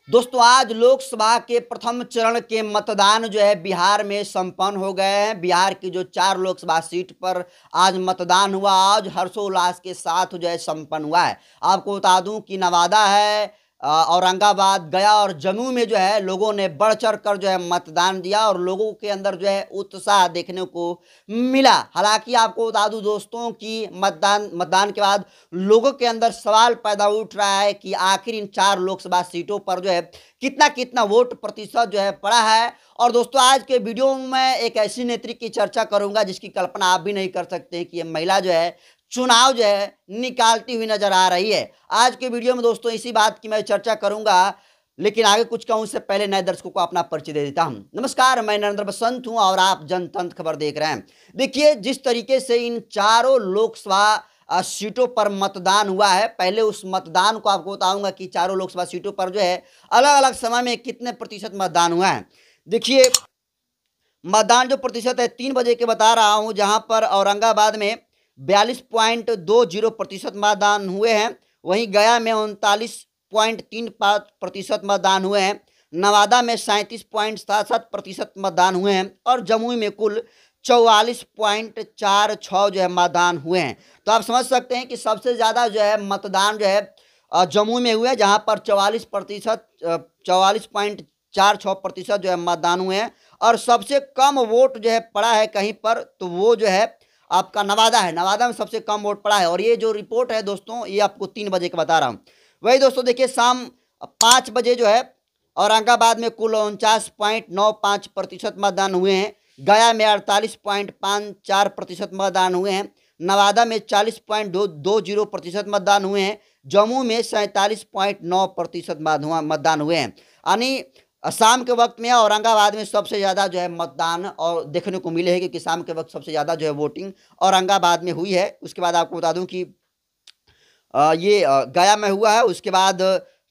दोस्तों आज लोकसभा के प्रथम चरण के मतदान जो है बिहार में संपन्न हो गए हैं। बिहार की जो 4 लोकसभा सीट पर आज मतदान हुआ। आज हर्षोल्लास के साथ जो है संपन्न हुआ है। आपको बता दूं कि नवादा है, औरंगाबाद, गया और जमुई में जो है लोगों ने बढ़ चढ़ कर जो है मतदान दिया और लोगों के अंदर जो है उत्साह देखने को मिला। हालांकि आपको बता दूं दोस्तों कि मतदान के बाद लोगों के अंदर सवाल पैदा उठ रहा है कि आखिर इन 4 लोकसभा सीटों पर जो है कितना कितना वोट प्रतिशत जो है पड़ा है। और दोस्तों आज के वीडियो में मैं एक ऐसी नेत्री की चर्चा करूंगा जिसकी कल्पना आप भी नहीं कर सकते कि ये महिला जो है चुनाव जो है निकालती हुई नजर आ रही है। आज के वीडियो में दोस्तों इसी बात की मैं चर्चा करूंगा, लेकिन आगे कुछ कहूं उससे पहले नए दर्शकों को अपना परिचय दे देता हूं। नमस्कार, मैं नरेंद्र बसंत हूं और आप जनतंत्र खबर देख रहे हैं। देखिए जिस तरीके से इन चारों लोकसभा सीटों पर मतदान हुआ है, पहले उस मतदान को आपको बताऊंगा कि चारों लोकसभा सीटों पर जो है अलग अलग समय में कितने प्रतिशत मतदान हुआ है। देखिए मतदान जो प्रतिशत है 3 बजे के बता रहा हूं, जहां पर औरंगाबाद में 42.20% मतदान हुए हैं, वहीं गया में 39.35% मतदान हुए हैं, नवादा में 37.77% मतदान हुए हैं और जमुई में कुल 44.46 जो है मतदान हुए हैं। तो आप समझ सकते हैं कि सबसे ज़्यादा जो है मतदान जो है जमुई में हुए हैं, जहां पर 44.46% जो है मतदान हुए हैं और सबसे कम वोट जो है पड़ा है कहीं पर, तो वो जो है आपका नवादा है। नवादा में सबसे कम वोट पड़ा है और ये जो रिपोर्ट है दोस्तों ये आपको 3 बजे का बता रहा हूँ। वही दोस्तों देखिए शाम 5 बजे जो है औरंगाबाद में कुल 49.95% मतदान हुए हैं, गया में 48.54% मतदान हुए हैं, नवादा में 40.20% मतदान हुए हैं, जम्मू में 47.9% मतदान हुए हैं। यानी शाम के वक्त में औरंगाबाद में सबसे ज़्यादा जो है मतदान और देखने को मिले हैं, क्योंकि शाम के वक्त सबसे ज़्यादा जो है वोटिंग औरंगाबाद में हुई है। उसके बाद आपको बता दूं कि ये गया में हुआ है, उसके बाद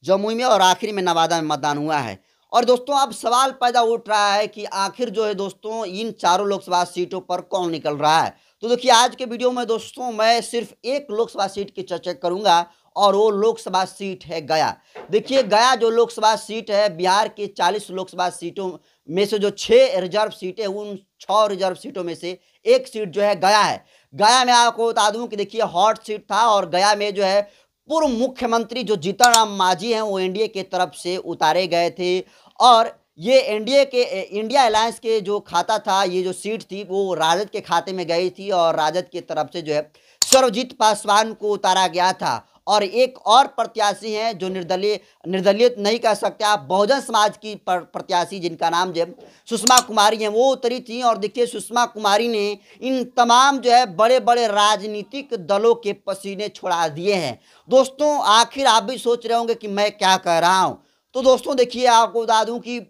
जमुई में और आखिरी में नवादा में मतदान हुआ है। और दोस्तों अब सवाल पैदा उठ रहा है कि आखिर जो है दोस्तों इन चारों लोकसभा सीटों पर कौन निकल रहा है। तो देखिए आज के वीडियो में दोस्तों मैं सिर्फ एक लोकसभा सीट की चर्चा करूंगा और वो लोकसभा सीट है गया। देखिए गया जो लोकसभा सीट है, बिहार के 40 लोकसभा सीटों में से जो 6 रिजर्व सीटें, उन 6 रिजर्व सीटों में से एक सीट जो है गया है। गया में आपको बता दूं कि देखिए हॉट सीट था और गया में जो है पूर्व मुख्यमंत्री जो जीतन राम मांझी हैं वो एनडीए के तरफ से उतारे गए थे और ये एनडीए के इंडिया अलायंस के जो खाता था, ये जो सीट थी वो राजद के खाते में गई थी और राजद की तरफ से जो है सर्वजीत पासवान को उतारा गया था। और एक और प्रत्याशी हैं जो निर्दलीय नहीं कह सकते आप, बहुजन समाज की प्रत्याशी जिनका नाम जो सुषमा कुमारी हैं, वो उतरी थी। और देखिए सुषमा कुमारी ने इन तमाम जो है बड़े बड़े राजनीतिक दलों के पसीने छुड़ा दिए हैं। दोस्तों आखिर आप भी सोच रहे होंगे कि मैं क्या कह रहा हूं। तो दोस्तों देखिए आपको बता दूं कि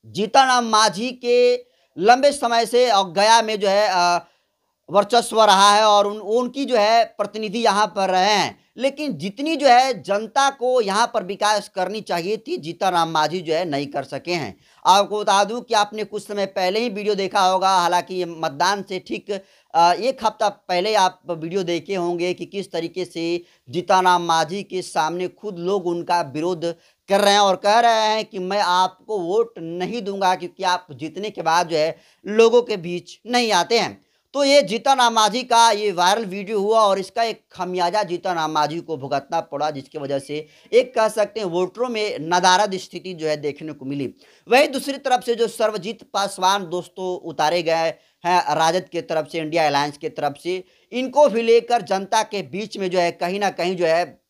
जीतन राम मांझी के लंबे समय से गया में जो है वर्चस्व रहा है और उनकी जो है प्रतिनिधि यहाँ पर रहे हैं, लेकिन जितनी जो है जनता को यहाँ पर विकास करनी चाहिए थी जीतन राम मांझी जो है नहीं कर सके हैं। आपको बता दूं कि आपने कुछ समय पहले ही वीडियो देखा होगा, हालांकि ये मतदान से ठीक 1 हफ्ता पहले आप वीडियो देखे होंगे कि किस तरीके से जीतन राम मांझी के सामने खुद लोग उनका विरोध कर रहे हैं और कह रहे हैं कि मैं आपको वोट नहीं दूंगा क्योंकि आप जीतने के बाद जो है लोगों के बीच नहीं आते हैं। तो ये जीतन राम मांझी का ये वायरल वीडियो हुआ और इसका एक खमियाजा जीतन राम मांझी को भुगतना पड़ा, जिसकी वजह से एक कह सकते हैं वोटरों में नदारद स्थिति जो है देखने को मिली। वहीं दूसरी तरफ से जो सर्वजीत पासवान दोस्तों उतारे गए हैं राजद के तरफ से, इंडिया अलायंस के तरफ से, इनको भी लेकर जनता के बीच में जो है कहीं ना कहीं जो है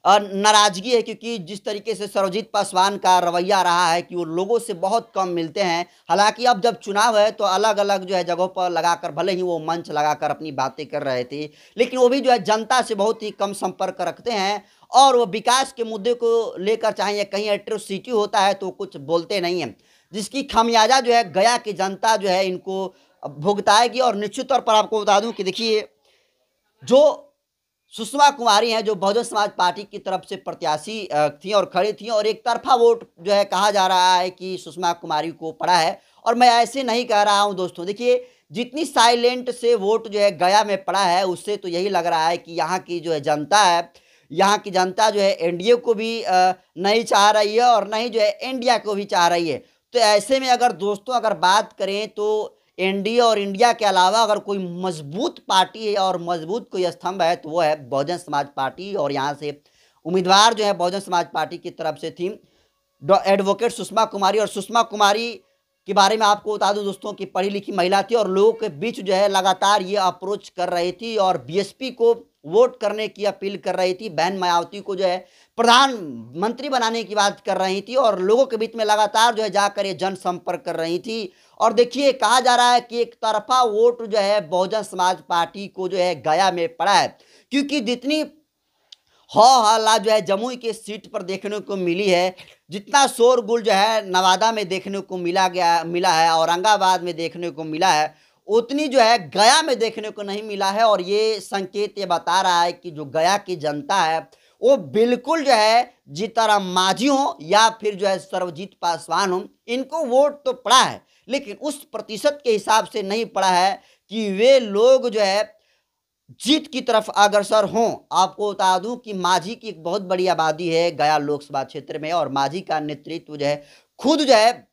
नाराजगी है, क्योंकि जिस तरीके से सर्वजीत पासवान का रवैया रहा है कि वो लोगों से बहुत कम मिलते हैं। हालांकि अब जब चुनाव है तो अलग अलग जो है जगहों पर लगाकर, भले ही वो मंच लगाकर अपनी बातें कर रहे थे, लेकिन वो भी जो है जनता से बहुत ही कम संपर्क रखते हैं और वो विकास के मुद्दे को लेकर चाहे कहीं एट्रोसिटी होता है तो कुछ बोलते नहीं हैं, जिसकी खमियाजा जो है गया की जनता जो है इनको भुगताएगी। और निश्चित तौर पर आपको बता दूं कि देखिए जो सुषमा कुमारी हैं जो बहुजन समाज पार्टी की तरफ से प्रत्याशी थी और खड़ी थी और एक तरफा वोट जो है कहा जा रहा है कि सुषमा कुमारी को पड़ा है। और मैं ऐसे नहीं कह रहा हूं दोस्तों, देखिए जितनी साइलेंट से वोट जो है गया में पड़ा है उससे तो यही लग रहा है कि यहाँ की जो है जनता है यहाँ की जनता जो है एनडीए को भी नहीं चाह रही है और नहीं जो है इंडिया को भी चाह रही है। तो ऐसे में अगर दोस्तों अगर बात करें तो एनडीए और इंडिया के अलावा अगर कोई मजबूत पार्टी है और मजबूत कोई स्तंभ है तो वो है बहुजन समाज पार्टी। और यहाँ से उम्मीदवार जो है बहुजन समाज पार्टी की तरफ से थी एडवोकेट सुषमा कुमारी। और सुषमा कुमारी के बारे में आपको बता दूं दोस्तों कि पढ़ी लिखी महिला थी और लोगों के बीच जो है लगातार ये अप्रोच कर रही थी और बीएसपी को वोट करने की अपील कर रही थी। बहन मायावती को जो है प्रधानमंत्री बनाने की बात कर रही थी और लोगों के बीच में लगातार जो है जाकर ये जनसंपर्क कर रही थी। और देखिए कहा जा रहा है कि एक तरफा वोट जो है बहुजन समाज पार्टी को जो है गया में पड़ा है, क्योंकि जितनी हल्ला जो है जमुई के सीट पर देखने को मिली है, जितना शोरगुल जो है नवादा में देखने को मिला है, औरंगाबाद में देखने को मिला है, उतनी जो है गया में देखने को नहीं मिला है। और ये संकेत ये बता रहा है कि जो गया की जनता है वो बिल्कुल जो है जीतनराम मांझी हो या फिर जो है सर्वजीत पासवान हो, इनको वोट तो पड़ा है लेकिन उस प्रतिशत के हिसाब से नहीं पड़ा है कि वे लोग जो है जीत की तरफ अग्रसर हों। आपको बता दूं कि मांझी की एक बहुत बड़ी आबादी है गया लोकसभा क्षेत्र में और मांझी का नेतृत्व जो है खुद जो है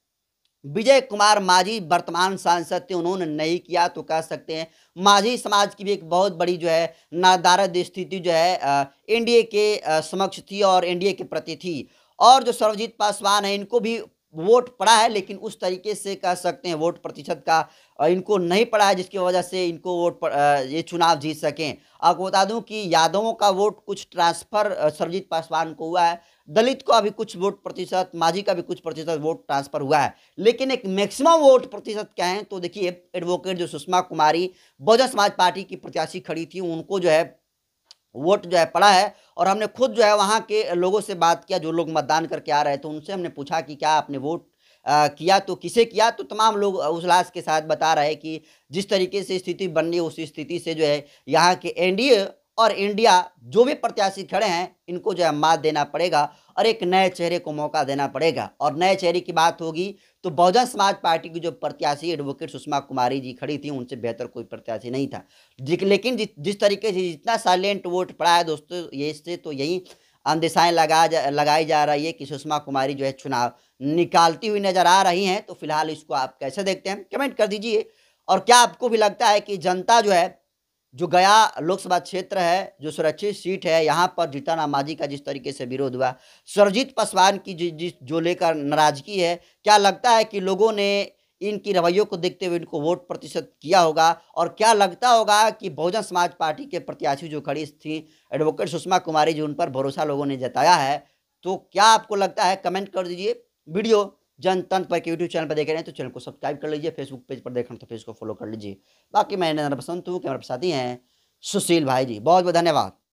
विजय कुमार मांझी वर्तमान सांसद थे, उन्होंने नहीं किया। तो कह सकते हैं मांझी समाज की भी एक बहुत बड़ी जो है नादारद स्थिति जो है एनडीए के समक्ष थी और एनडीए के प्रति थी। और जो सर्वजीत पासवान है इनको भी वोट पड़ा है लेकिन उस तरीके से कह सकते हैं वोट प्रतिशत का इनको नहीं पड़ा है जिसकी वजह से इनको ये चुनाव जीत सकें। आपको बता दूं कि यादवों का वोट कुछ ट्रांसफर सर्वजीत पासवान को हुआ है, दलित को अभी कुछ वोट प्रतिशत, मांझी का भी कुछ प्रतिशत वोट ट्रांसफर हुआ है, लेकिन एक मैक्सिमम वोट प्रतिशत क्या है तो देखिए एडवोकेट जो सुषमा कुमारी बहुजन समाज पार्टी की प्रत्याशी खड़ी थी उनको जो है वोट जो है पड़ा है। और हमने खुद जो है वहाँ के लोगों से बात किया जो लोग मतदान करके आ रहे थे, उनसे हमने पूछा कि क्या आपने वोट किया तो किसे किया, तो तमाम लोग उल्लास के साथ बता रहे हैं कि जिस तरीके से स्थिति बन रही है उस स्थिति से जो है यहाँ के एनडीए और इंडिया जो भी प्रत्याशी खड़े हैं इनको जो है मात देना पड़ेगा और एक नए चेहरे को मौका देना पड़ेगा। और नए चेहरे की बात होगी तो बहुजन समाज पार्टी की जो प्रत्याशी एडवोकेट सुषमा कुमारी जी खड़ी थी उनसे बेहतर कोई प्रत्याशी नहीं था। लेकिन जिस तरीके से जितना साइलेंट वोट पड़ा है दोस्तों, ये इससे तो यही अंदेशाएं लगाई जा रही है कि सुषमा कुमारी जो है चुनाव निकालती हुई नजर आ रही हैं। तो फिलहाल इसको आप कैसे देखते हैं कमेंट कर दीजिए। और क्या आपको भी लगता है कि जनता जो है जो गया लोकसभा क्षेत्र है जो सुरक्षित सीट है यहाँ पर जीतनराम मांझी का जिस तरीके से विरोध हुआ, सर्वजीत पासवान की जो लेकर नाराजगी है, क्या लगता है कि लोगों ने इनकी रवैयों को देखते हुए इनको वोट प्रतिशत किया होगा? और क्या लगता होगा कि बहुजन समाज पार्टी के प्रत्याशी जो खड़ी थी एडवोकेट सुषमा कुमारी जी, उन पर भरोसा लोगों ने जताया है? तो क्या आपको लगता है कमेंट कर दीजिए। वीडियो जनतंत्र पर के यूट्यूब चैनल पर देख रहे हैं तो चैनल को सब्सक्राइब कर लीजिए, फेसबुक पेज पर देख रहे हैं तो पेज को फॉलो कर लीजिए। बाकी मैं नरेंद्र बसंत हूँ, कैमरा पर साथी हैं सुशील भाई जी। बहुत बहुत धन्यवाद।